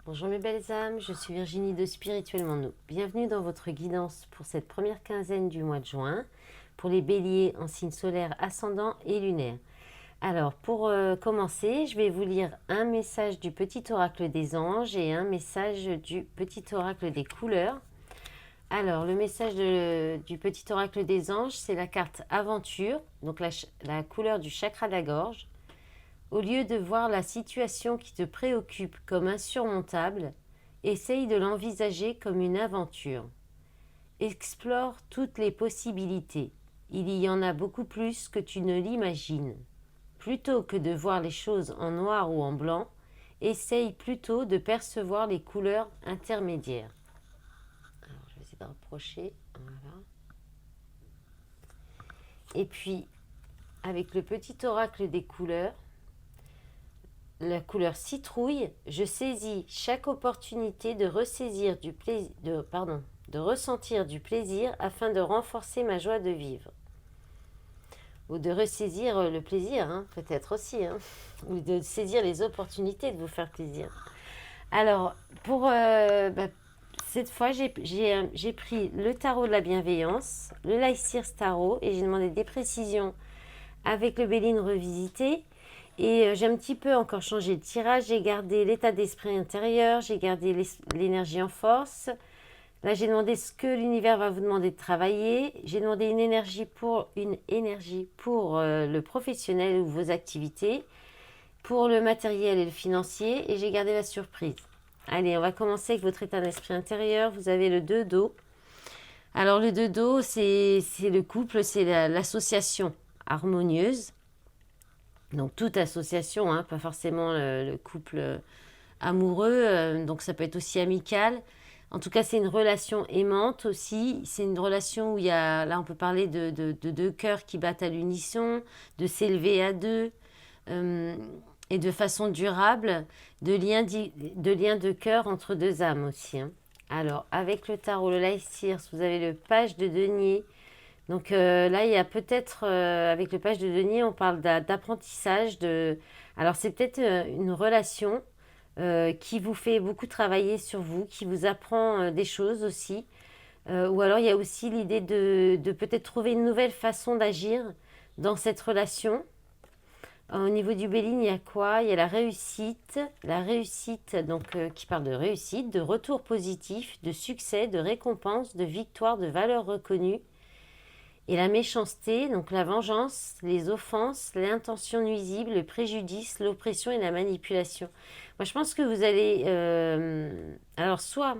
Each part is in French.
Bonjour mes belles âmes, je suis Virginie de Spirituellement Nous. Bienvenue dans votre guidance pour cette première quinzaine du mois de juin, pour les béliers en signe solaire, ascendant et lunaire. Alors pour commencer, je vais vous lire un message du petit oracle des anges et un message du petit oracle des couleurs. Alors le message du petit oracle des anges, c'est la carte aventure, donc la couleur du chakra de la gorge. Au lieu de voir la situation qui te préoccupe comme insurmontable, essaye de l'envisager comme une aventure. Explore toutes les possibilités. Il y en a beaucoup plus que tu ne l'imagines. Plutôt que de voir les choses en noir ou en blanc, essaye plutôt de percevoir les couleurs intermédiaires. Alors, je vais essayer de rapprocher. Voilà. Et puis, avec le petit oracle des couleurs, la couleur citrouille, je saisis chaque opportunité de ressentir du plaisir afin de renforcer ma joie de vivre. Ou de ressaisir le plaisir, hein, peut-être aussi, hein, ou de saisir les opportunités de vous faire plaisir. Alors, pour cette fois, j'ai pris le tarot de la bienveillance, le Light Tarot, et j'ai demandé des précisions avec le Béline revisité. Et j'ai un petit peu encore changé le tirage, j'ai gardé l'état d'esprit intérieur, j'ai gardé l'énergie en force. Là, j'ai demandé ce que l'univers va vous demander de travailler. J'ai demandé une énergie pour le professionnel ou vos activités, pour le matériel et le financier, et j'ai gardé la surprise. Allez, on va commencer avec votre état d'esprit intérieur. Vous avez le 2 d'eau. Alors, le 2 d'eau, c'est le couple, c'est l'association harmonieuse. Donc toute association, hein, pas forcément le couple amoureux, donc ça peut être aussi amical. En tout cas, c'est une relation aimante aussi. C'est une relation où il y a, là on peut parler de deux cœurs qui battent à l'unisson, de s'élever à deux, et de façon durable, de liens de cœur entre deux âmes aussi, hein. Alors, avec le tarot, le Light, vous avez le page de denier. Donc là, il y a peut-être, avec le page de denier, on parle d'apprentissage. Alors, c'est peut-être une relation qui vous fait beaucoup travailler sur vous, qui vous apprend des choses aussi. Ou alors, il y a aussi l'idée de peut-être trouver une nouvelle façon d'agir dans cette relation. Au niveau du Béline, il y a quoi? Il y a la réussite. La réussite, donc, qui parle de réussite, de retour positif, de succès, de récompense, de victoire, de valeur reconnue. Et la méchanceté, donc la vengeance, les offenses, l'intention nuisible, le préjudice, l'oppression et la manipulation. Moi, je pense que vous allez... alors, soit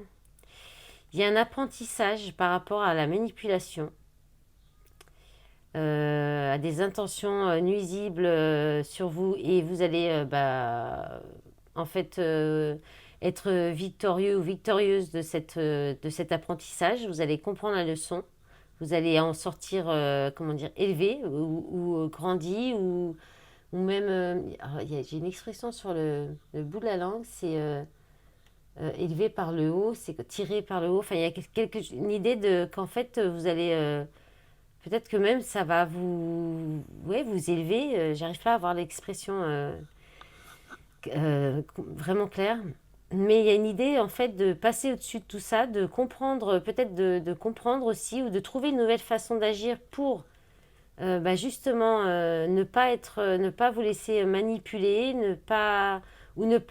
il y a un apprentissage par rapport à la manipulation, à des intentions nuisibles sur vous, et vous allez, en fait, être victorieux ou victorieuse de cet apprentissage. Vous allez comprendre la leçon. Vous allez en sortir, élevé ou grandi ou même... j'ai une expression sur le bout de la langue, c'est élevé par le haut, c'est tiré par le haut. Enfin, il y a une idée qu'en fait, vous allez... peut-être que même ça va vous élever. J'arrive pas à avoir l'expression vraiment claire. Mais il y a une idée en fait de passer au-dessus de tout ça, de comprendre, peut-être de comprendre aussi ou de trouver une nouvelle façon d'agir pour justement ne pas vous laisser manipuler, ne pas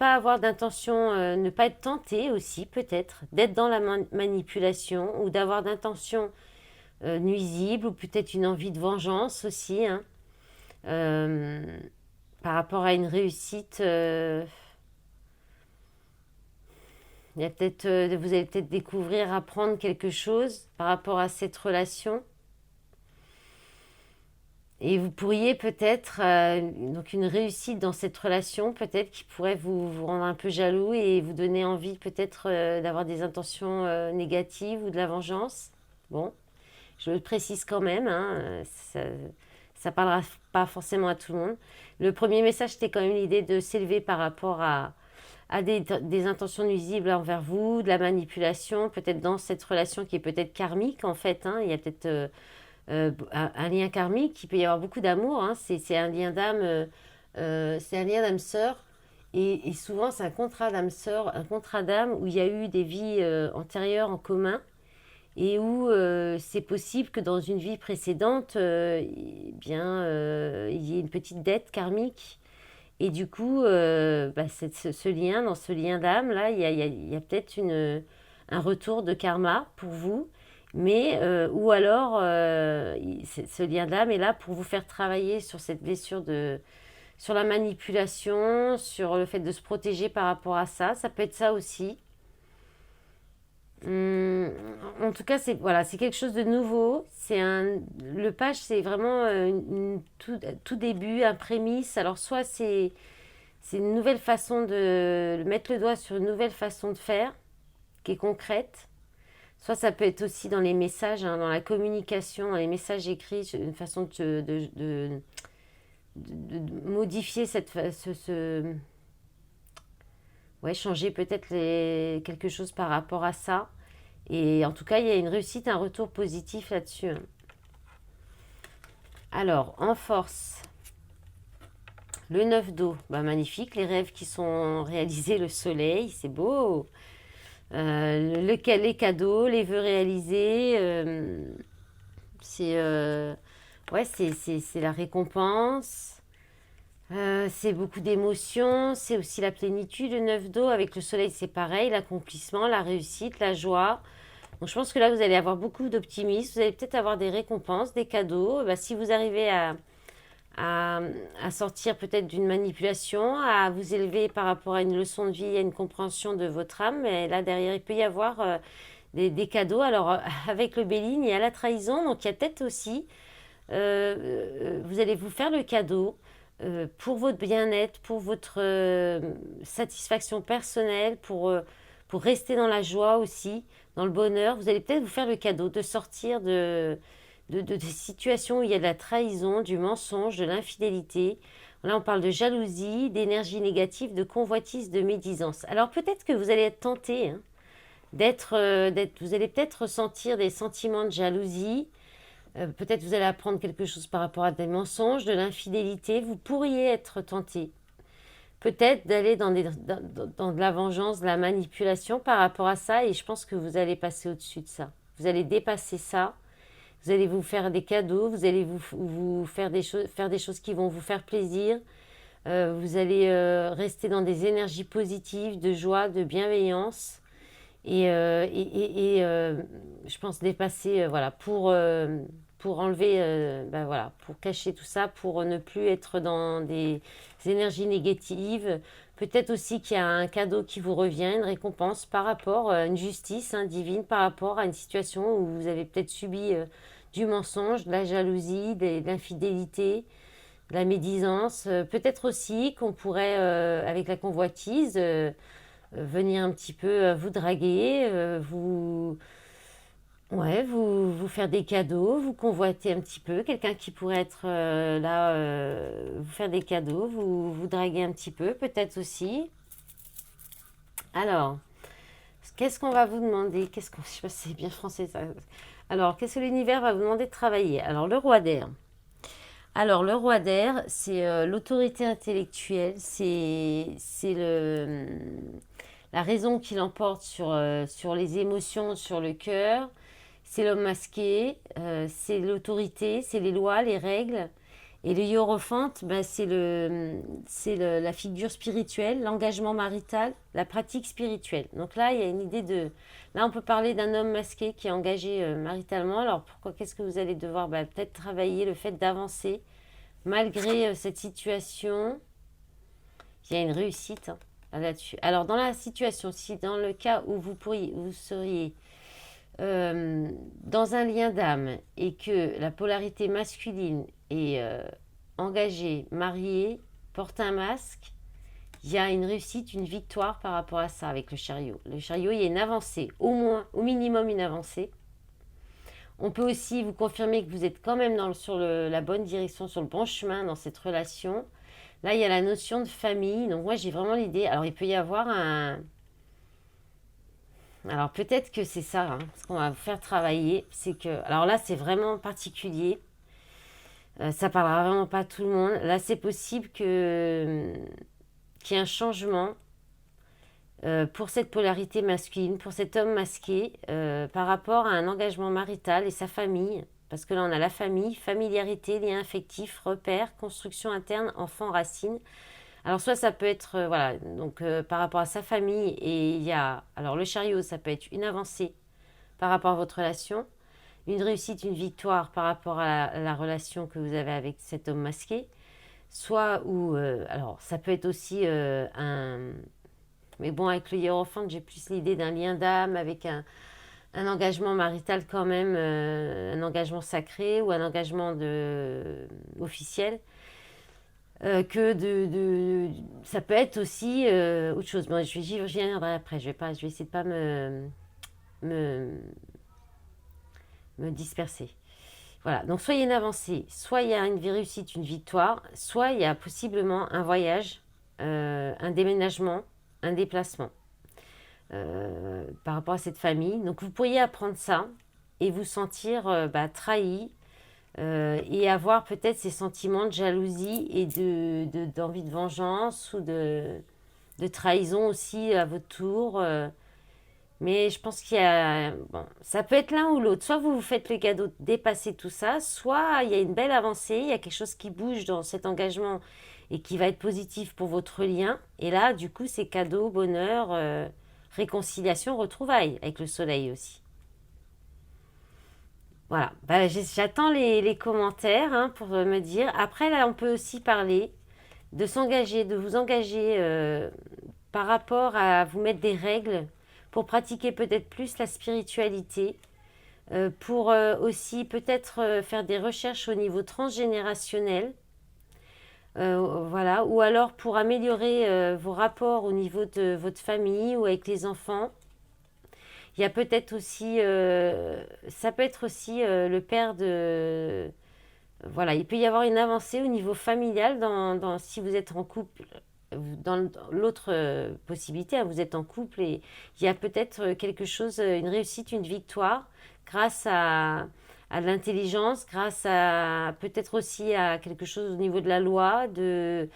avoir d'intention, ne pas être tenté aussi peut-être d'être dans la manipulation ou d'avoir d'intention nuisible ou peut-être une envie de vengeance aussi, hein, par rapport à une réussite. Il y a peut-être, vous allez peut-être découvrir, apprendre quelque chose par rapport à cette relation. Et vous pourriez peut-être, donc une réussite dans cette relation, peut-être qui pourrait vous rendre un peu jaloux et vous donner envie peut-être d'avoir des intentions négatives ou de la vengeance. Bon, je le précise quand même, hein, ça parlera pas forcément à tout le monde. Le premier message, c'était quand même l'idée de s'élever par rapport à des intentions nuisibles envers vous, de la manipulation, peut-être dans cette relation qui est peut-être karmique en fait, hein. Il y a peut-être un lien karmique, il peut y avoir beaucoup d'amour, hein. C'est un lien d'âme, c'est un lien d'âme sœur. Et souvent, c'est un contrat d'âme sœur, un contrat d'âme où il y a eu des vies antérieures en commun et où c'est possible que dans une vie précédente, il y ait une petite dette karmique. Et du coup, ce lien, dans ce lien d'âme, là, il y a peut-être un retour de karma pour vous. Mais, ou alors, ce lien d'âme est là pour vous faire travailler sur cette blessure sur la manipulation, sur le fait de se protéger par rapport à ça. Ça peut être ça aussi. Hum, En tout cas, c'est quelque chose de nouveau. Le page, c'est vraiment tout début, un prémisse. Alors, soit c'est une nouvelle façon de mettre le doigt sur une nouvelle façon de faire qui est concrète. Soit ça peut être aussi dans les messages, hein, dans la communication, dans les messages écrits, une façon de modifier ouais, changer peut-être quelque chose par rapport à ça. Et en tout cas, il y a une réussite, un retour positif là-dessus. Alors, en force, le 9 d'eau, magnifique, les rêves qui sont réalisés, le soleil, c'est beau. Les cadeaux, les vœux réalisés, ouais, c'est la récompense. C'est beaucoup d'émotions, c'est aussi la plénitude, le 9 d'eau avec le soleil, c'est pareil, l'accomplissement, la réussite, la joie. Donc je pense que là, vous allez avoir beaucoup d'optimisme, vous allez peut-être avoir des récompenses, des cadeaux. Si vous arrivez à, à sortir peut-être d'une manipulation, à vous élever par rapport à une leçon de vie, à une compréhension de votre âme, et là derrière, il peut y avoir des cadeaux. Alors avec le Béligne, il y a la trahison, donc il y a peut-être aussi, vous allez vous faire le cadeau pour votre bien-être, pour votre satisfaction personnelle, pour rester dans la joie aussi, dans le bonheur. Vous allez peut-être vous faire le cadeau de sortir de situations où il y a de la trahison, du mensonge, de l'infidélité. Là, on parle de jalousie, d'énergie négative, de convoitise, de médisance. Alors peut-être que vous allez être tenté, hein, vous allez peut-être ressentir des sentiments de jalousie. Peut-être vous allez apprendre quelque chose par rapport à des mensonges, de l'infidélité. Vous pourriez être tenté. Peut-être d'aller dans de la vengeance, de la manipulation par rapport à ça. Et je pense que vous allez passer au-dessus de ça. Vous allez dépasser ça. Vous allez vous faire des cadeaux. Vous allez vous faire faire des choses qui vont vous faire plaisir. Vous allez rester dans des énergies positives, de joie, de bienveillance. Je pense dépasser, voilà, pour enlever, voilà, pour cacher tout ça, pour ne plus être dans des énergies négatives. Peut-être aussi qu'il y a un cadeau qui vous revient, une récompense par rapport à une justice, hein, divine, par rapport à une situation où vous avez peut-être subi du mensonge, de la jalousie, de l'infidélité, de la médisance. Peut-être aussi qu'on pourrait, avec la convoitise, venir un petit peu vous draguer, ouais, vous faire des cadeaux, vous convoiter un petit peu, quelqu'un qui pourrait être là, vous faire des cadeaux, vous draguer un petit peu, peut-être aussi. Alors, qu'est-ce qu'on va vous demander? Je sais pas si c'est bien français ça. Alors, qu'est-ce que l'univers va vous demander de travailler? Alors, le roi d'air. Alors, le roi d'air, c'est l'autorité intellectuelle, c'est la raison qui l'emporte sur les émotions, sur le cœur. C'est l'homme masqué, c'est l'autorité, c'est les lois, les règles. Et le hiérophante, la figure spirituelle, l'engagement marital, la pratique spirituelle. Donc là, il y a une idée de... Là, on peut parler d'un homme masqué qui est engagé maritalement. Alors pourquoi, qu'est-ce que vous allez devoir peut-être travailler le fait d'avancer malgré cette situation. Il y a une réussite, hein, là-dessus. Alors dans la situation, si dans le cas où vous seriez dans un lien d'âme et que la polarité masculine est engagée, mariée, porte un masque, il y a une réussite, une victoire par rapport à ça avec le chariot. Le chariot, il y a une avancée, au moins, au minimum une avancée. On peut aussi vous confirmer que vous êtes quand même sur la bonne direction, sur le bon chemin dans cette relation. Là, il y a la notion de famille. Donc moi, j'ai vraiment l'idée. Alors, il peut y avoir un... Alors, peut-être que c'est ça, hein, ce qu'on va vous faire travailler. C'est que... Alors là, c'est vraiment particulier. Ça parlera vraiment pas à tout le monde. Là, c'est possible qu'il qu'il y ait un changement pour cette polarité masculine, pour cet homme masqué, par rapport à un engagement marital et sa famille. Parce que là, on a la famille, familiarité, lien affectif, repères, construction interne, enfant, racine. Alors, soit ça peut être, voilà, donc par rapport à sa famille, et il y a, alors le chariot, ça peut être une avancée par rapport à votre relation, une réussite, une victoire par rapport à la relation que vous avez avec cet homme masqué, soit où, alors ça peut être aussi un... Mais bon, avec le hiérophante, j'ai plus l'idée d'un lien d'âme avec un engagement marital quand même, un engagement sacré ou un engagement officiel. Que ça peut être aussi autre chose. Bon, j'y reviendrai après. Je vais essayer de pas me, me disperser. Voilà. Donc soit il y a une avancée, soit il y a une réussite, une victoire, soit il y a possiblement un voyage, un déménagement, un déplacement par rapport à cette famille. Donc vous pourriez apprendre ça et vous sentir trahi et avoir peut-être ces sentiments de jalousie et d'envie de vengeance ou de trahison aussi à votre tour. Mais je pense qu'il y a... Bon, ça peut être l'un ou l'autre. Soit vous vous faites le cadeau de dépasser tout ça, soit il y a une belle avancée, il y a quelque chose qui bouge dans cet engagement et qui va être positif pour votre lien. Et là, du coup, c'est cadeau, bonheur, réconciliation, retrouvailles avec le soleil aussi. Voilà, j'attends les commentaires pour me dire. Après, là, on peut aussi parler de s'engager, de vous engager par rapport à vous mettre des règles pour pratiquer peut-être plus la spiritualité, pour aussi peut-être faire des recherches au niveau transgénérationnel, voilà, ou alors pour améliorer vos rapports au niveau de votre famille ou avec les enfants. Il y a peut-être aussi, ça peut être aussi le père de... Voilà, il peut y avoir une avancée au niveau familial si vous êtes en couple. Dans l'autre possibilité, hein, vous êtes en couple et il y a peut-être quelque chose, une réussite, une victoire grâce à l'intelligence, grâce à peut-être aussi à quelque chose au niveau de la loi, de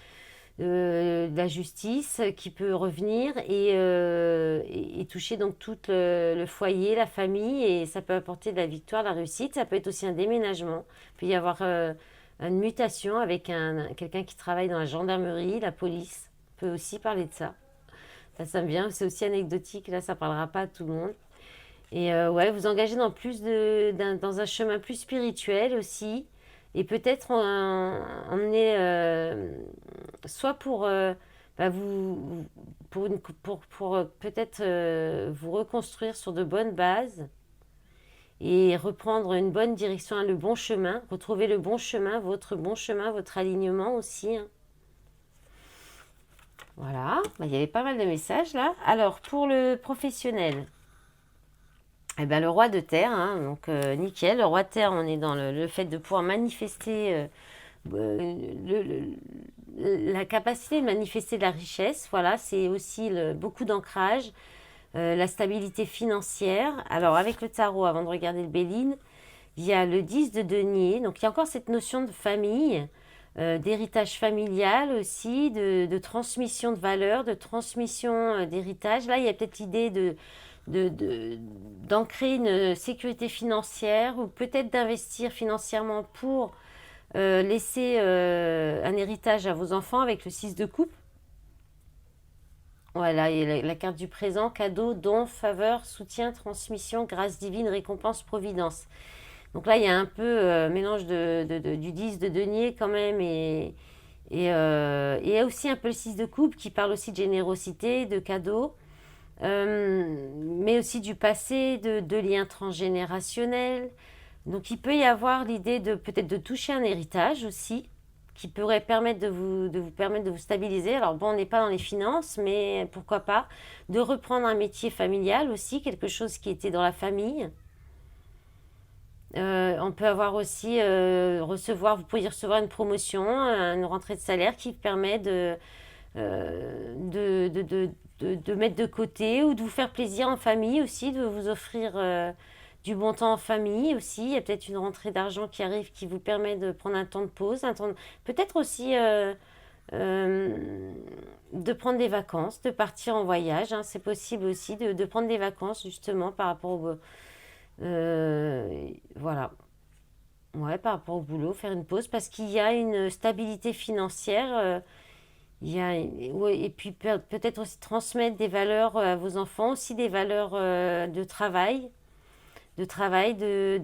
la justice qui peut revenir et toucher donc tout le foyer, la famille, et ça peut apporter de la victoire, de la réussite. Ça peut être aussi un déménagement. Il peut y avoir une mutation avec quelqu'un qui travaille dans la gendarmerie, la police. On peut aussi parler de ça. Ça me vient, c'est aussi anecdotique, là ça ne parlera pas à tout le monde. Et ouais, vous engagez dans un chemin plus spirituel aussi. Et peut-être emmener, soit pour, pour peut-être vous reconstruire sur de bonnes bases et reprendre une bonne direction, le bon chemin, retrouver le bon chemin, votre alignement aussi. Hein. Voilà, il y avait pas mal de messages là. Alors, pour le professionnel, eh ben, le roi de terre, hein, donc nickel. Le roi de terre, on est dans le fait de pouvoir manifester la capacité de manifester de la richesse. Voilà, c'est aussi beaucoup d'ancrage, la stabilité financière. Alors, avec le tarot, avant de regarder le Béline, il y a le 10 de denier. Donc, il y a encore cette notion de famille, d'héritage familial aussi, de transmission de valeurs, de transmission d'héritage. Là, il y a peut-être l'idée d'ancrer une sécurité financière ou peut-être d'investir financièrement pour laisser un héritage à vos enfants avec le 6 de coupe. Voilà, et la carte du présent, cadeau, don, faveur, soutien, transmission, grâce divine, récompense, providence. Donc là, il y a un peu mélange du 10 de denier quand même et il y a aussi un peu le 6 de coupe qui parle aussi de générosité, de cadeaux. Mais aussi du passé, de liens transgénérationnels. Donc il peut y avoir l'idée de peut-être de toucher un héritage aussi, qui pourrait permettre de vous permettre de vous stabiliser. Alors bon, on n'est pas dans les finances, mais pourquoi pas, de reprendre un métier familial aussi, quelque chose qui était dans la famille. On peut avoir aussi vous pourriez recevoir une promotion, une rentrée de salaire qui permet de mettre de côté ou de vous faire plaisir en famille aussi, de vous offrir du bon temps en famille aussi. Il y a peut-être une rentrée d'argent qui arrive qui vous permet de prendre un temps de pause, peut-être aussi euh, de prendre des vacances, de partir en voyage. Hein. C'est possible aussi de prendre des vacances justement par rapport au... voilà. Ouais, par rapport au boulot, faire une pause parce qu'il y a une stabilité financière. Il y a, ouais, et puis peut-être aussi transmettre des valeurs à vos enfants, aussi des valeurs de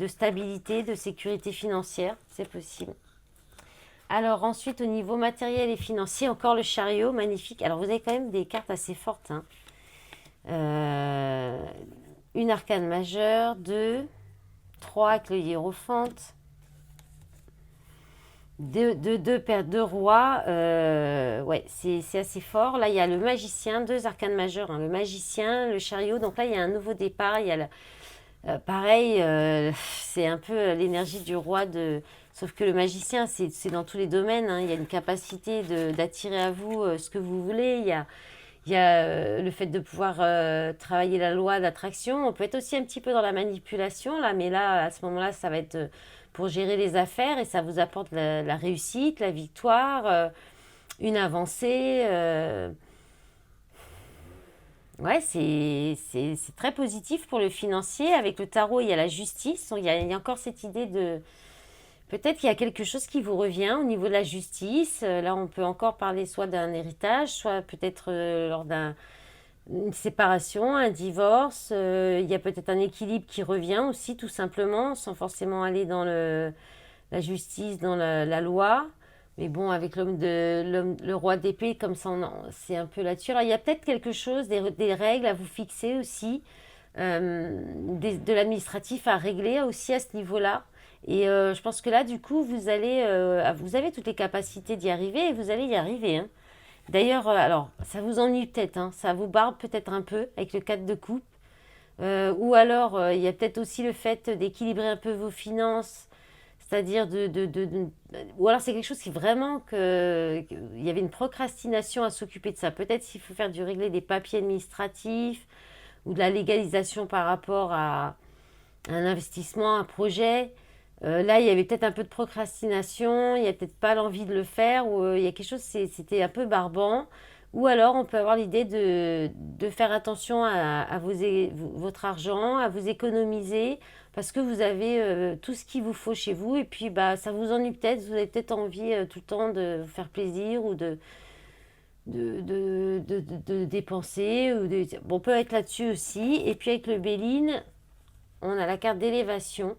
stabilité, de sécurité financière, c'est possible. Alors ensuite, au niveau matériel et financier, encore le chariot, magnifique. Alors vous avez quand même des cartes assez fortes. Hein. Euh, une arcane majeure, deux, trois avec le hiérophante, deux paires de rois. Ouais, c'est assez fort. Là, il y a le magicien, deux arcanes majeures. Hein, le magicien, le chariot. Donc là, il y a un nouveau départ. Il y a pareil, c'est un peu l'énergie du roi de... Sauf que le magicien, c'est dans tous les domaines. Hein. Il y a une capacité d'attirer à vous ce que vous voulez. Il y a le fait de pouvoir travailler la loi d'attraction. On peut être aussi un petit peu dans la manipulation, là, mais là, à ce moment-là, ça va être pour gérer les affaires et ça vous apporte la réussite, la victoire, une avancée. Ouais, c'est très positif pour le financier. Avec le tarot, il y a la justice. Il y a encore cette idée de... Peut-être qu'il y a quelque chose qui vous revient au niveau de la justice. Là, on peut encore parler soit d'un héritage, soit peut-être lors d'une séparation, un divorce. Il y a peut-être un équilibre qui revient aussi, tout simplement, sans forcément aller dans la justice, dans la loi. Mais bon, avec le roi d'épée, comme ça, c'est un peu là-dessus. Alors, il y a peut-être quelque chose, des règles à vous fixer aussi, de l'administratif à régler aussi à ce niveau-là. Et je pense que là, du coup, vous avez toutes les capacités d'y arriver et vous allez y arriver. Hein. D'ailleurs, alors, ça vous ennuie peut-être, hein, ça vous barbe peut-être un peu avec le 4 de coupe. Ou alors, il y a peut-être aussi le fait d'équilibrer un peu vos finances, c'est-à-dire ou alors c'est quelque chose qui vraiment il y avait une procrastination à s'occuper de ça. Peut-être s'il faut faire régler des papiers administratifs ou de la légalisation par rapport à un investissement, un projet. Là, il y avait peut-être un peu de procrastination, il n'y a peut-être pas l'envie de le faire, ou il y a quelque chose, c'était un peu barbant. Ou alors, on peut avoir l'idée de faire attention à votre argent, à vous économiser, parce que vous avez tout ce qu'il vous faut chez vous, et puis bah, ça vous ennuie peut-être, vous avez peut-être envie tout le temps de vous faire plaisir ou de dépenser. Bon, on peut être là-dessus aussi. Et puis avec le Béline, on a la carte d'élévation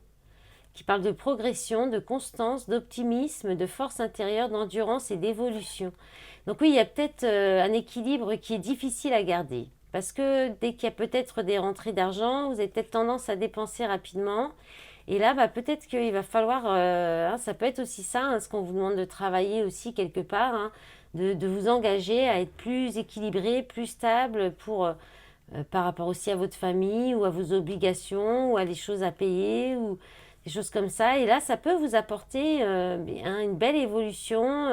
qui parle de progression, de constance, d'optimisme, de force intérieure, d'endurance et d'évolution. Donc oui, il y a peut-être un équilibre qui est difficile à garder. Parce que dès qu'il y a peut-être des rentrées d'argent, vous avez peut-être tendance à dépenser rapidement. Et là, bah, peut-être qu'il va falloir, hein, ça peut être aussi ça, hein, ce qu'on vous demande de travailler aussi quelque part, hein, de vous engager à être plus équilibré, plus stable par rapport aussi à votre famille ou à vos obligations ou à des choses à payer ou des choses comme ça. Et là, ça peut vous apporter une belle évolution,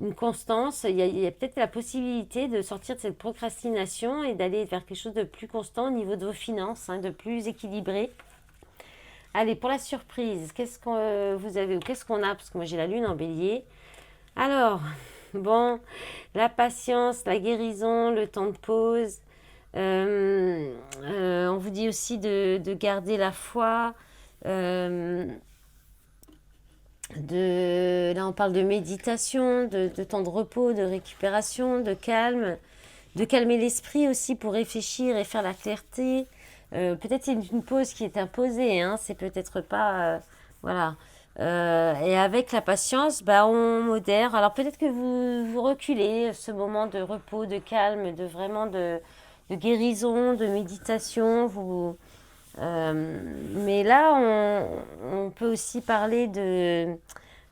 une constance. Il y a peut-être la possibilité de sortir de cette procrastination et d'aller vers quelque chose de plus constant au niveau de vos finances, hein, de plus équilibré. Allez, pour la surprise, qu'est-ce que vous avez ou qu'est-ce qu'on a? Parce que moi, j'ai la lune en bélier. Alors, bon, la patience, la guérison, le temps de pause. On vous dit aussi de garder la foi. Euh, Là, on parle de méditation, de temps de repos, de récupération, de calmer l'esprit aussi pour réfléchir et faire la clarté. Peut-être c'est une pause qui est imposée, hein, c'est peut-être pas... voilà. Et avec la patience, bah, on modère. Alors peut-être que vous reculez ce moment de repos, de calme, de guérison, de méditation. Mais là, on peut aussi parler de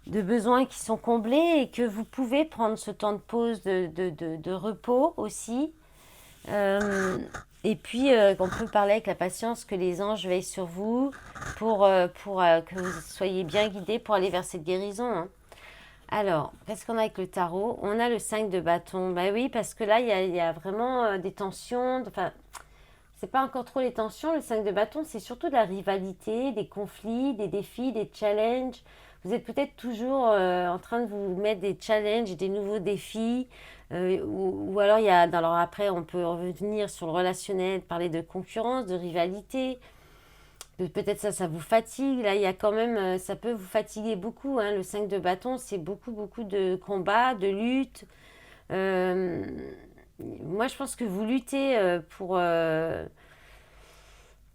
besoins qui sont comblés et que vous pouvez prendre ce temps de pause, de repos aussi. Et puis, on peut parler avec la patience que les anges veillent sur vous pour que vous soyez bien guidés pour aller vers cette guérison. Hein. Alors, qu'est-ce qu'on a avec le tarot? On a le 5 de bâton. Bah oui, parce que là, il y a vraiment des tensions. Enfin, c'est pas encore trop les tensions. Le 5 de bâton, c'est surtout de la rivalité, des conflits, des défis, des challenges. vous êtes peut-être toujours en train de vous mettre des challenges, des nouveaux défis. Ou alors, alors après, on peut revenir sur le relationnel, parler de concurrence, de rivalité. Peut-être ça vous fatigue. Là, il y a quand même, ça peut vous fatiguer beaucoup, hein. Le 5 de bâton, c'est beaucoup, beaucoup de combats, de luttes. Euh, Moi, je pense que vous luttez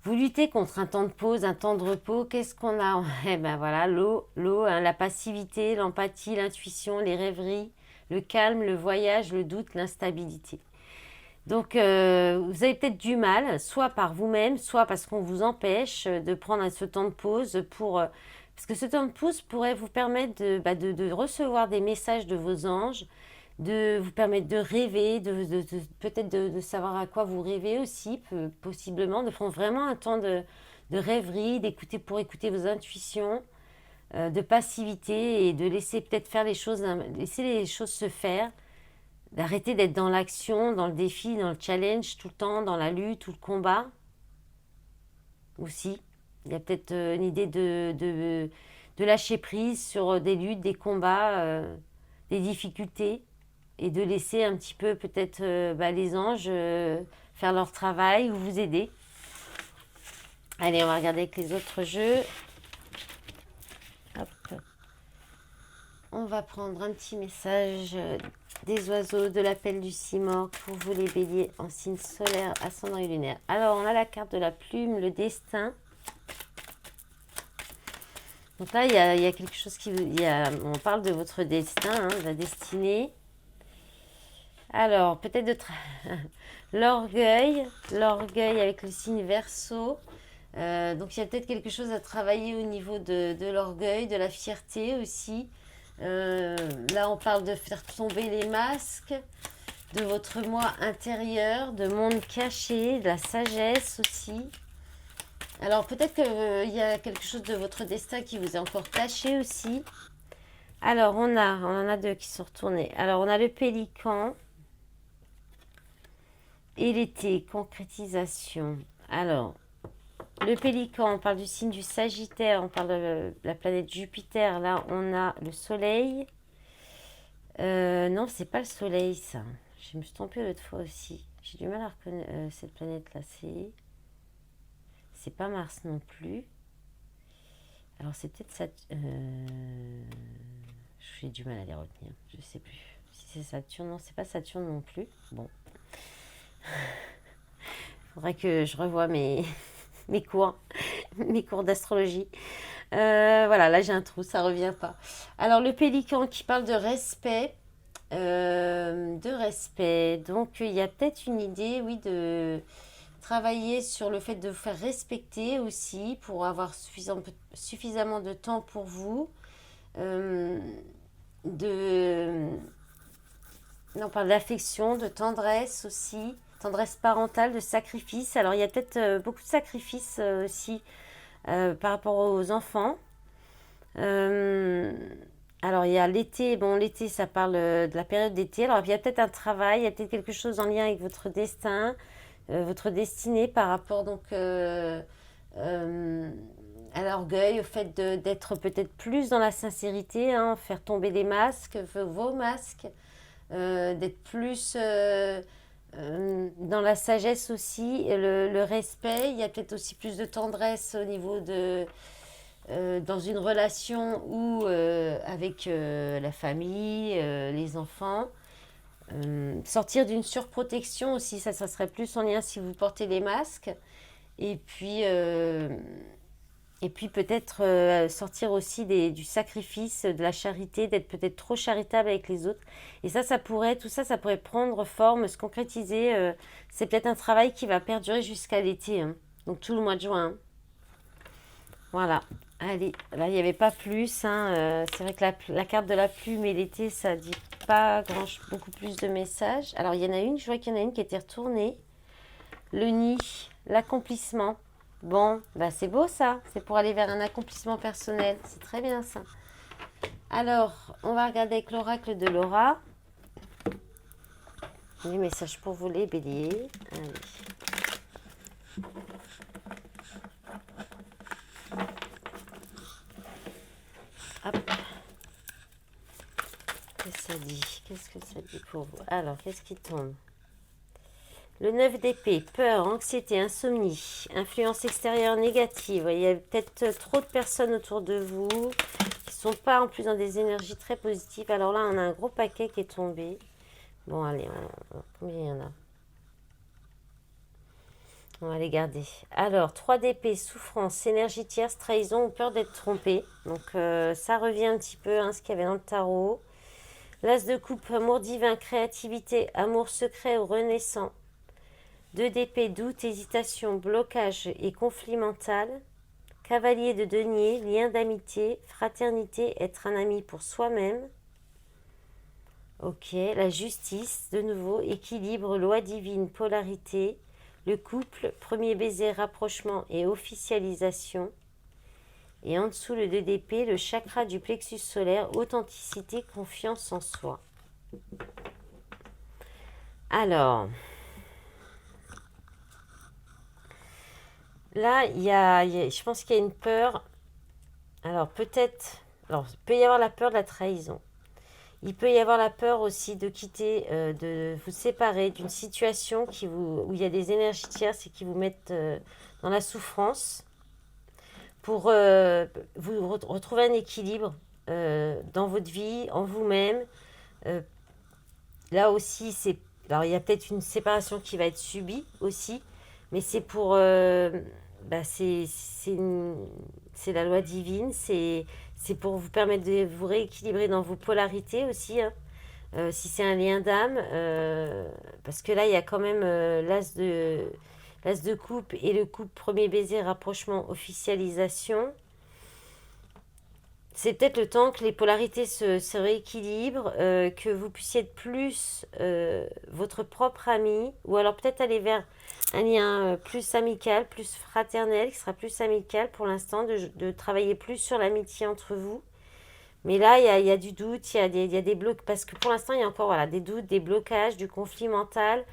vous luttez contre un temps de pause, un temps de repos. Qu'est-ce qu'on a? Eh ben voilà, l'eau, hein, la passivité, l'empathie, l'intuition, les rêveries, le calme, le voyage, le doute, l'instabilité. Donc, vous avez peut-être du mal, soit par vous-même, soit parce qu'on vous empêche de prendre ce temps de pause parce que ce temps de pause pourrait vous permettre de recevoir des messages de vos anges, de vous permettre de rêver, peut-être de savoir à quoi vous rêvez aussi, possiblement, de prendre vraiment un temps de rêverie, pour écouter vos intuitions, de passivité et de laisser peut-être faire laisser les choses se faire, d'arrêter d'être dans l'action, dans le défi, dans le challenge tout le temps, dans la lutte ou le combat aussi. Il y a peut-être une idée de lâcher prise sur des luttes, des combats, des difficultés et de laisser un petit peu peut-être les anges faire leur travail ou vous aider. Allez, on va regarder avec les autres jeux. Hop. On va prendre un petit message des oiseaux, de l'appel du Simorgue pour vous les béliers en signe solaire, ascendant et lunaire. Alors, on a la carte de la plume, le destin. Donc là, il y a quelque chose on parle de votre destin, hein, de la destinée. Alors, peut-être l'orgueil avec le signe Verseau. Donc, il y a peut-être quelque chose à travailler au niveau de l'orgueil, de la fierté aussi. Là, on parle de faire tomber les masques, de votre moi intérieur, de monde caché, de la sagesse aussi. Alors, peut-être qu'il y a quelque chose de votre destin qui vous est encore caché aussi. Alors, on en a deux qui sont retournés. Alors, on a le pélican et l'été, concrétisation. Alors, le pélican, on parle du signe du Sagittaire, on parle de la planète Jupiter. Là, on a le soleil. Non, c'est pas le soleil, ça. Je me suis trompée l'autre fois aussi. J'ai du mal à reconnaître cette planète-là. C'est pas Mars non plus. Alors, c'est peut-être Saturne. J'ai du mal à les retenir. Je sais plus. Si c'est Saturne, non, c'est pas Saturne non plus. Bon. Faudrait que je revoie mes cours d'astrologie. Voilà, là j'ai un trou, ça revient pas. Alors le pélican qui parle de respect, donc il y a peut-être une idée, oui, de travailler sur le fait de vous faire respecter aussi pour avoir suffisamment de temps pour vous. On parle d'affection, de tendresse aussi, tendresse parentale, de sacrifice. Alors il y a peut-être beaucoup de sacrifices aussi par rapport aux enfants. Alors il y a l'été, bon l'été ça parle de la période d'été, alors il y a peut-être un travail, il y a peut-être quelque chose en lien avec votre destin, votre destinée par rapport donc à l'orgueil, au fait d'être peut-être plus dans la sincérité, hein, faire tomber les masques, vos masques, d'être plus dans la sagesse aussi, le respect, il y a peut-être aussi plus de tendresse au niveau dans une relation ou avec la famille, les enfants. Sortir d'une surprotection aussi, ça serait plus en lien si vous portez les masques. Et puis, peut-être sortir aussi du sacrifice, de la charité, d'être peut-être trop charitable avec les autres. Et tout ça, ça pourrait prendre forme, se concrétiser. C'est peut-être un travail qui va perdurer jusqu'à l'été, hein. Donc tout le mois de juin, hein. Voilà. Allez, là, il n'y avait pas plus, hein. C'est vrai que la carte de la plume et l'été, ça dit pas beaucoup plus de messages. Alors, je vois qu'il y en a une qui était retournée. Le nid, l'accomplissement. Bon, c'est beau ça. C'est pour aller vers un accomplissement personnel. C'est très bien ça. Alors, on va regarder avec l'oracle de Laura. Les messages pour vous les béliers. Allez. Hop. Qu'est-ce que ça dit pour vous? Alors, qu'est-ce qui tombe? Le 9 d'épée, peur, anxiété, insomnie, influence extérieure négative. Il y a peut-être trop de personnes autour de vous qui ne sont pas en plus dans des énergies très positives. Alors là, on a un gros paquet qui est tombé. Bon, allez, combien il y en a? On va les garder. Alors, 3 d'épée, souffrance, énergie tierce, trahison ou peur d'être trompé. Donc, ça revient un petit peu, ce qu'il y avait dans le tarot. L'as de coupe, amour divin, créativité, amour secret ou renaissant. 2 d'épée, doute, hésitation, blocage et conflit mental. Cavalier de denier, lien d'amitié, fraternité, être un ami pour soi-même. Ok, la justice, de nouveau, équilibre, loi divine, polarité. Le couple, premier baiser, rapprochement et officialisation. Et en dessous, le 2 d'épée, le chakra du plexus solaire, authenticité, confiance en soi. Alors, là, je pense qu'il y a une peur. Alors, peut-être, alors, il peut y avoir la peur de la trahison. Il peut y avoir la peur aussi de quitter, de vous séparer d'une situation où il y a des énergies tierces et qui vous mettent dans la souffrance pour vous retrouver un équilibre dans votre vie, en vous-même. Là aussi, alors il y a peut-être une séparation qui va être subie aussi, mais c'est pour... c'est la loi divine, c'est pour vous permettre de vous rééquilibrer dans vos polarités aussi, si c'est un lien d'âme, parce que là, il y a quand même l'as de coupe et le couple premier baiser, rapprochement, officialisation. C'est peut-être le temps que les polarités se rééquilibrent, que vous puissiez être plus votre propre ami, ou alors peut-être aller vers un lien plus amical, plus fraternel, qui sera plus amical pour l'instant, de travailler plus sur l'amitié entre vous. Mais là, il y a du doute, il y a des blocs, parce que pour l'instant, il y a encore des doutes, des blocages, du conflit mental,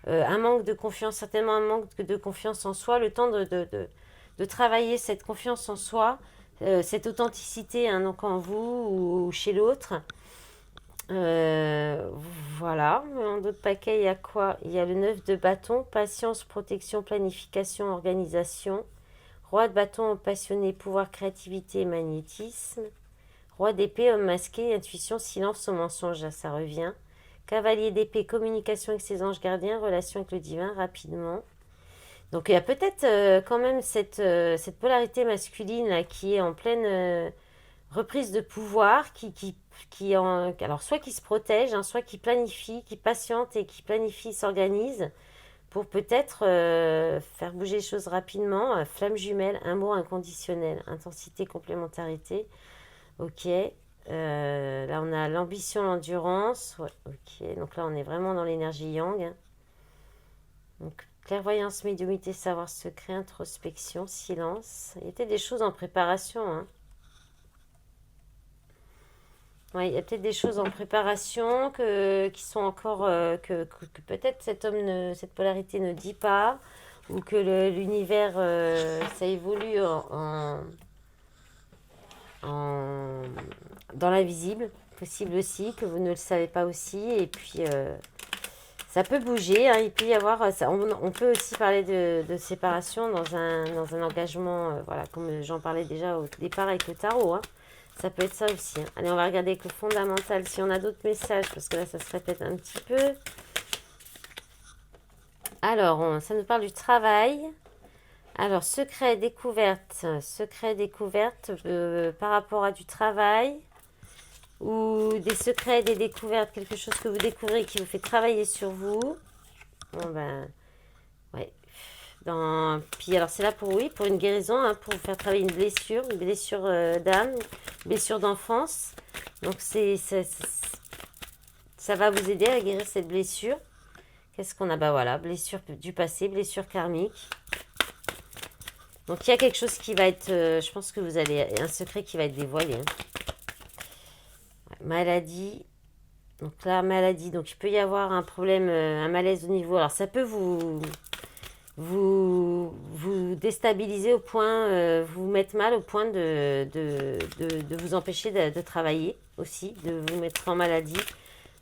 un manque de confiance, certainement un manque de confiance en soi, le temps de travailler cette confiance en soi, cette authenticité donc en vous ou chez l'autre. Voilà. En d'autres paquets, il y a quoi? Il y a le 9 de bâton, patience, protection, planification, organisation. Roi de bâton, passionné, pouvoir, créativité, magnétisme. Roi d'épée, homme masqué, intuition, silence au mensonge, ça revient. Cavalier d'épée, communication avec ses anges gardiens, relation avec le divin, rapidement. Donc il y a peut-être quand même cette polarité masculine là, qui est en pleine reprise de pouvoir, alors soit qui se protège, soit qui planifie, qui patiente et qui planifie, s'organise pour peut-être faire bouger les choses rapidement. Flamme jumelle, amour inconditionnel, intensité, complémentarité. Ok. Là on a l'ambition, l'endurance. Ouais, ok. Donc là on est vraiment dans l'énergie yang. Donc clairvoyance, médiumnité, savoir secret, introspection, silence. Il y a peut-être des choses en préparation. Ouais, il y a peut-être des choses en préparation qui sont encore... que peut-être cette polarité ne dit pas. Ou que l'univers, ça évolue dans l'invisible. Possible aussi, que vous ne le savez pas aussi. Et puis... ça peut bouger, il peut y avoir, on peut aussi parler de séparation dans un engagement, voilà, comme j'en parlais déjà au départ avec le tarot. Ça peut être ça aussi. Allez, on va regarder avec le fondamental si on a d'autres messages, parce que là, ça se répète un petit peu. Alors, ça nous parle du travail. Alors, secret, découverte par rapport à du travail. Ou des secrets, des découvertes, quelque chose que vous découvrez qui vous fait travailler sur vous. Bon ben, ouais. Puis alors c'est là pour une guérison, pour vous faire travailler une blessure d'âme, une blessure d'enfance. Donc ça va vous aider à guérir cette blessure. Qu'est-ce qu'on a? Bah voilà, blessure du passé, blessure karmique. Donc il y a quelque chose qui va être, je pense que vous allez, un secret qui va être dévoilé. Maladie. Donc là, maladie. Donc il peut y avoir un problème, un malaise au niveau. Alors ça peut vous déstabiliser au point, vous mettre mal au point de vous empêcher de travailler aussi, de vous mettre en maladie.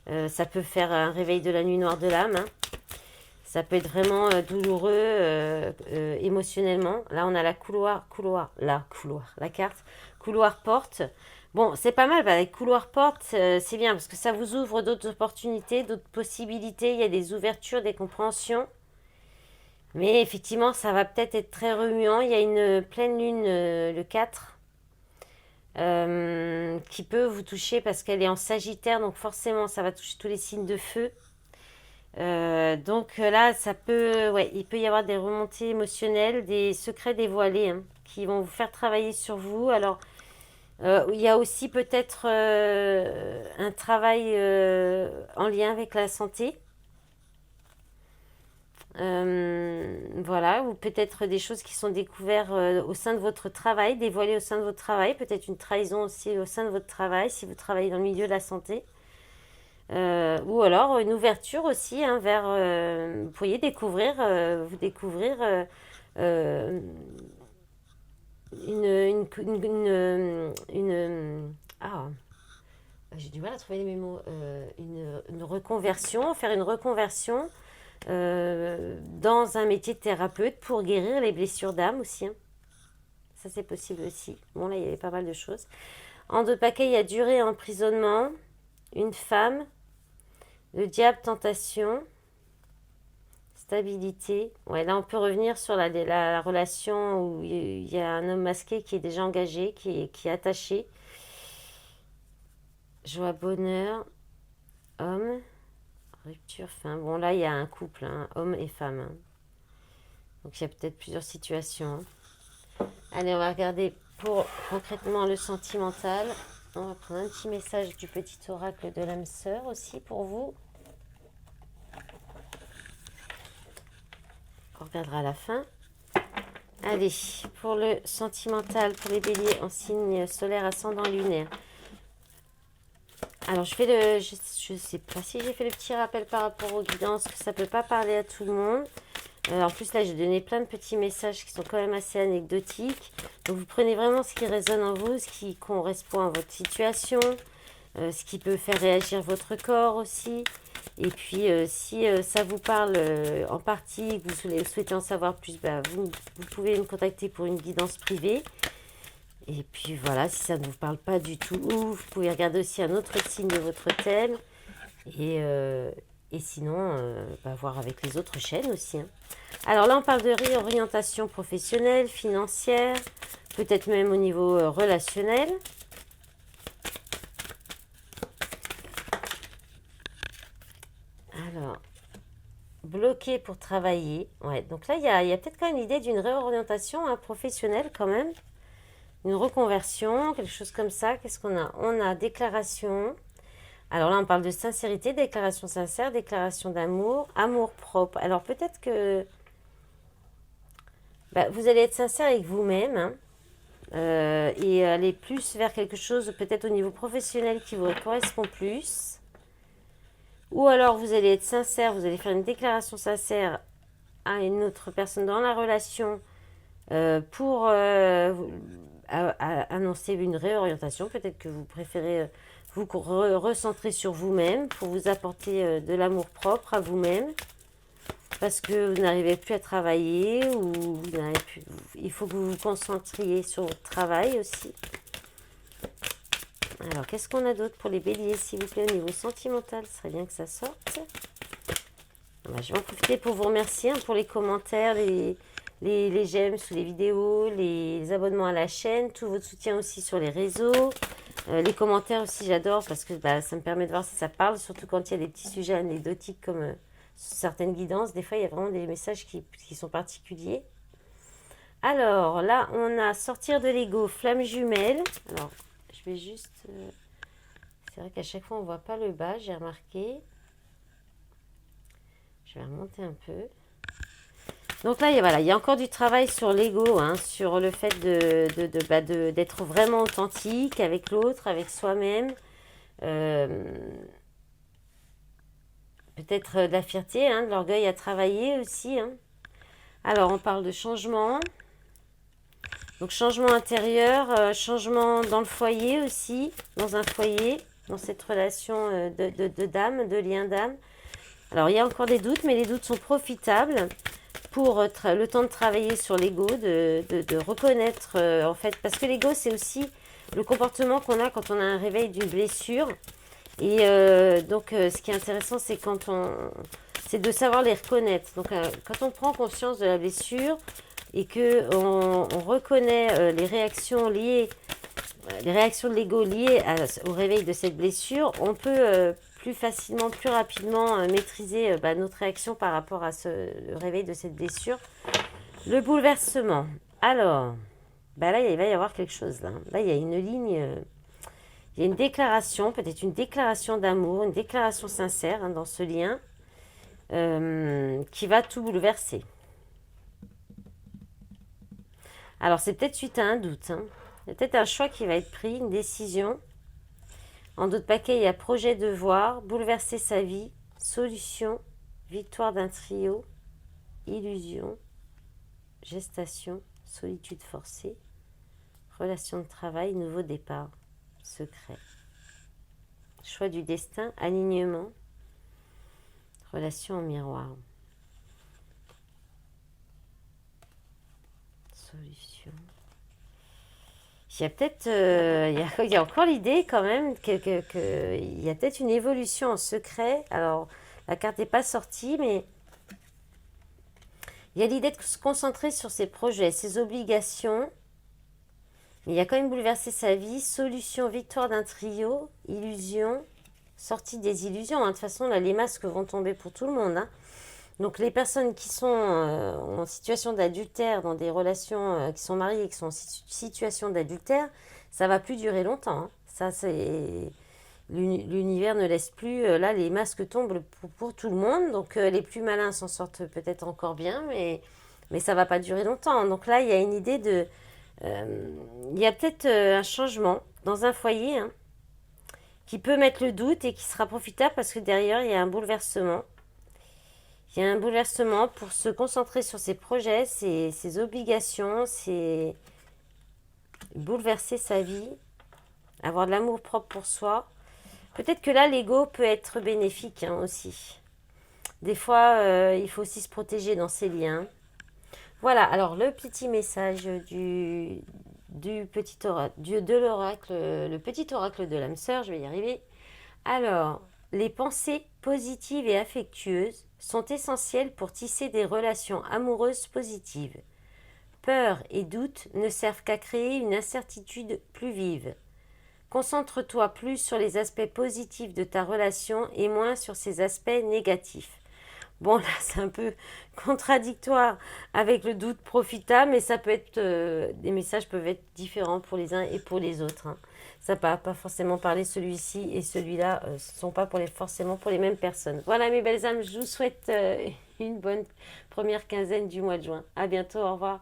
Ça peut faire un réveil de la nuit noire de l'âme, hein. Ça peut être vraiment douloureux émotionnellement. Là, on a la la carte couloir porte. Bon, c'est pas mal, avec couloir porte, c'est bien parce que ça vous ouvre d'autres opportunités, d'autres possibilités. Il y a des ouvertures, des compréhensions. Mais effectivement, ça va peut-être être très remuant. Il y a une pleine lune le 4 qui peut vous toucher parce qu'elle est en Sagittaire, donc forcément, ça va toucher tous les signes de feu. Donc là, ça peut, ouais, il peut y avoir des remontées émotionnelles, des secrets dévoilés, hein, qui vont vous faire travailler sur vous. Alors, il y a aussi peut-être un travail en lien avec la santé. Voilà, ou peut-être des choses qui sont découvertes au sein de votre travail, dévoilées au sein de votre travail, peut-être une trahison aussi au sein de votre travail si vous travaillez dans le milieu de la santé. Ou alors une ouverture aussi, hein, vers, vous pourriez découvrir, euh, ah, j'ai du mal à trouver les mots, une reconversion, faire une reconversion dans un métier de thérapeute pour guérir les blessures d'âme aussi, hein. Ça, c'est possible aussi. Bon, là, il y avait pas mal de choses. En deux paquets, il y a durée, emprisonnement, une femme, le diable, tentation, stabilité. Ouais, là, on peut revenir sur la relation où il y a un homme masqué qui est déjà engagé, qui est attaché. Joie, bonheur, homme, rupture, fin. Bon, là, il y a un couple, hein, homme et femme, hein. Donc, il y a peut-être plusieurs situations, hein. Allez, on va regarder pour concrètement le sentimental. On va prendre un petit message du petit oracle de l'âme sœur aussi pour vous. On regardera à la fin. Allez, pour le sentimental, pour les béliers en signe solaire, ascendant, lunaire. Alors, je sais pas si j'ai fait le petit rappel par rapport aux guidances, que ça peut pas parler à tout le monde. En plus, là, j'ai donné plein de petits messages qui sont quand même assez anecdotiques. Donc, vous prenez vraiment ce qui résonne en vous, ce qui correspond à votre situation, ce qui peut faire réagir votre corps aussi. Et puis, si ça vous parle en partie, que vous souhaitez en savoir plus, bah, vous pouvez me contacter pour une guidance privée. Et puis voilà, si ça ne vous parle pas du tout, vous pouvez regarder aussi un autre signe de votre thème. Et sinon, bah, voir avec les autres chaînes aussi, hein. Alors là, on parle de réorientation professionnelle, financière, peut-être même au niveau relationnel. Alors, bloqué pour travailler. Ouais, donc là, il y a peut-être quand même l'idée d'une réorientation, hein, professionnelle quand même. Une reconversion, quelque chose comme ça. Qu'est-ce qu'on a? On a déclaration. Alors là, on parle de sincérité, déclaration sincère, déclaration d'amour, amour propre. Alors peut-être que bah, vous allez être sincère avec vous-même, hein, et aller plus vers quelque chose peut-être au niveau professionnel qui vous correspond plus. Ou alors vous allez être sincère, vous allez faire une déclaration sincère à une autre personne dans la relation pour annoncer une réorientation. Peut-être que vous préférez vous recentrer sur vous-même pour vous apporter de l'amour propre à vous-même. Parce que vous n'arrivez plus à travailler ou vous n'arrivez plus, il faut que vous vous concentriez sur votre travail aussi. Alors, qu'est-ce qu'on a d'autre pour les béliers, s'il vous plaît, au niveau sentimental? Ce serait bien que ça sorte. Ben, je vais en profiter pour vous remercier, hein, pour les commentaires, les j'aime sous les vidéos, les abonnements à la chaîne, tout votre soutien aussi sur les réseaux. Les commentaires aussi, j'adore parce que bah, ça me permet de voir si ça parle, surtout quand il y a des petits sujets anecdotiques comme certaines guidances. Des fois, il y a vraiment des messages qui sont particuliers. Alors, là, on a sortir de l'ego, flamme jumelle. Alors, je vais juste... c'est vrai qu'à chaque fois, on ne voit pas le bas, j'ai remarqué. Je vais remonter un peu. Donc là, il y a encore du travail sur l'ego, hein, sur le fait d'être vraiment authentique avec l'autre, avec soi-même. Peut-être de la fierté, hein, de l'orgueil à travailler aussi, hein. Alors, on parle de changement. Donc, changement intérieur, changement dans le foyer aussi, dans un foyer. dans cette relation de d'âme, de lien d'âme. Alors, il y a encore des doutes, mais les doutes sont profitables pour le temps de travailler sur l'ego, de reconnaître, en fait, parce que l'ego, c'est aussi le comportement qu'on a quand on a un réveil d'une blessure. Et donc, ce qui est intéressant, c'est de savoir les reconnaître. Donc, quand on prend conscience de la blessure et que on reconnaît les réactions liées, les réactions de l'ego liées au réveil de cette blessure, on peut plus facilement, plus rapidement maîtriser notre réaction par rapport à le réveil de cette blessure. Le bouleversement. Alors, là, il va y avoir quelque chose. Là il y a une ligne, il y a une déclaration, peut-être une déclaration d'amour, une déclaration sincère dans ce lien qui va tout bouleverser. Alors, c'est peut-être suite à un doute. Il y a peut-être un choix qui va être pris, une décision. En d'autres paquets, il y a projet, devoir, bouleverser sa vie, solution, victoire d'un trio, illusion, gestation, solitude forcée, relation de travail, nouveau départ, secret. Choix du destin, alignement, relation en miroir. Solution. Il y a peut-être, il y a encore l'idée quand même qu'il y a peut-être une évolution en secret. Alors, la carte n'est pas sortie, mais il y a l'idée de se concentrer sur ses projets, ses obligations. Mais il y a quand même bouleversé sa vie. Solution, victoire d'un trio, illusion, sortie des illusions. De toute façon, là, les masques vont tomber pour tout le monde. Donc, les personnes qui sont en situation d'adultère, dans des relations, qui sont mariées et qui sont en situation d'adultère, ça va plus durer longtemps. Ça, c'est... L'univers ne laisse plus... là, les masques tombent pour tout le monde. Donc, les plus malins s'en sortent peut-être encore bien, mais ça va pas durer longtemps. Donc là, il y a une idée de... il y a peut-être un changement dans un foyer qui peut mettre le doute et qui sera profitable parce que derrière, il y a un bouleversement. Il y a un bouleversement pour se concentrer sur ses projets, ses obligations, bouleverser sa vie, avoir de l'amour propre pour soi. Peut-être que là, l'ego peut être bénéfique aussi. Des fois, il faut aussi se protéger dans ses liens. Voilà, alors le petit message du petit oracle, de l'oracle, le petit oracle de l'âme sœur, je vais y arriver. Alors, les pensées positives et affectueuses sont essentielles pour tisser des relations amoureuses positives. Peur et doute ne servent qu'à créer une incertitude plus vive. Concentre-toi plus sur les aspects positifs de ta relation et moins sur ses aspects négatifs. Bon, là, c'est un peu contradictoire avec le doute profitable, mais ça peut être, des messages peuvent être différents pour les uns et pour les autres. Ça ne va pas forcément parler celui-ci et celui-là, ce ne sont pas forcément pour les mêmes personnes. Voilà mes belles âmes, je vous souhaite une bonne première quinzaine du mois de juin. À bientôt, au revoir.